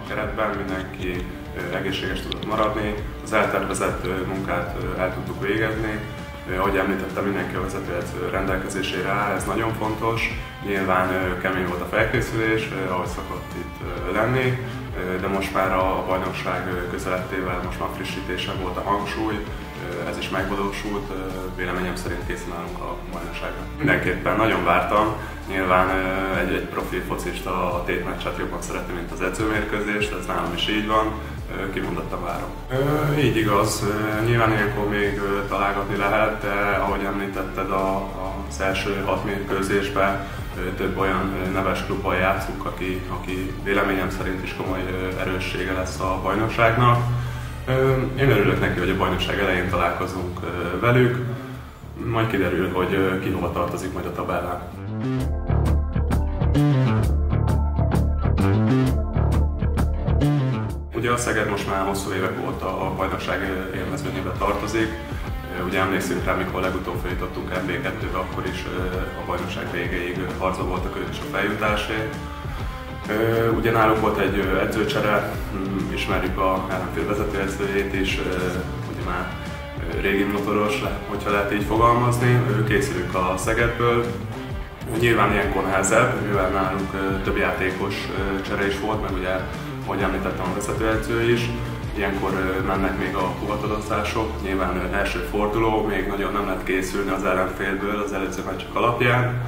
keretben, mindenki egészséges tudott maradni, az eltervezett munkát el tudtuk végezni. Ahogy említettem, mindenki a vezetőedző rendelkezésére áll, ez nagyon fontos. Nyilván kemény volt a felkészülés, ahogy szokott itt lenni, de most már a bajnokság közelettével most már frissítésen volt a hangsúly, ez is megvalósult, véleményem szerint készen állunk a bajnokságra. Mindenképpen nagyon vártam, nyilván egy profi focista a tétmeccset jobban szereti, mint az edzőmérkőzést, ez nálam is így van, kimondottan várom. Így igaz, nyilván ilyenkor még találgatni lehet, de ahogy említetted, az első 6 mérkőzésben több olyan neves klubbal játszunk, aki véleményem szerint is komoly erőssége lesz a bajnokságnak. Én örülök neki, hogy a bajnokság elején találkozunk velük, majd kiderül, hogy ki hova tartozik majd a tabellán. Ugye a Szeged most már hosszú évek óta a bajnokság élmezőnyébe tartozik. Ugye emlékszünk rá, mikor legutóbb feljutottunk MB2-be, akkor is a bajnokság végéig harcba voltak ők is a feljutásért. Ugye nálunk volt egy edzőcsere, ismerjük a ellenfél vezetőedzőjét is, ugye már régi motoros, hogyha lehet így fogalmazni, készülünk a Szegedből. Nyilván ilyenkor nehezebb, mivel nálunk több játékos csere is volt, meg ugye, ahogy említettem, a vezetőedző is. Ilyenkor mennek még a hivatalozások, nyilván első forduló, még nagyon nem lehet készülni az ellenfélből az előző meccsek alapján.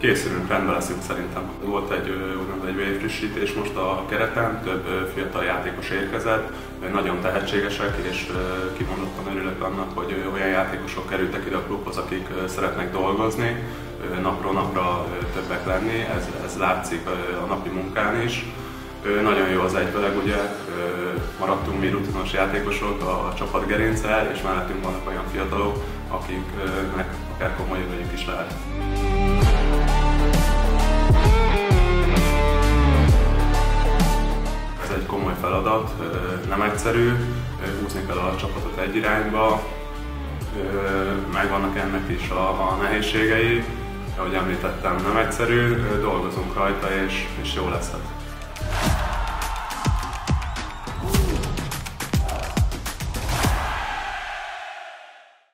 Készülünk, rendben leszünk szerintem. Volt egy végfrissítés most a kereten, több fiatal játékos érkezett, nagyon tehetségesek, és kimondottan örülök annak, hogy olyan játékosok kerültek ide a klubhoz, akik szeretnek dolgozni, napról napra többek lenni, ez látszik a napi munkán is. Nagyon jó az egybeleg, ugye, maradtunk mi rutinos játékosok a csapatgerinccel, és mellettünk vannak olyan fiatalok, akiknek akár komoly jövőjük is lehet. Ez egy komoly feladat, nem egyszerű, húzni kell a csapatot egy irányba, megvannak ennek is a nehézségei, ahogy említettem, nem egyszerű, dolgozunk rajta és jó lesz.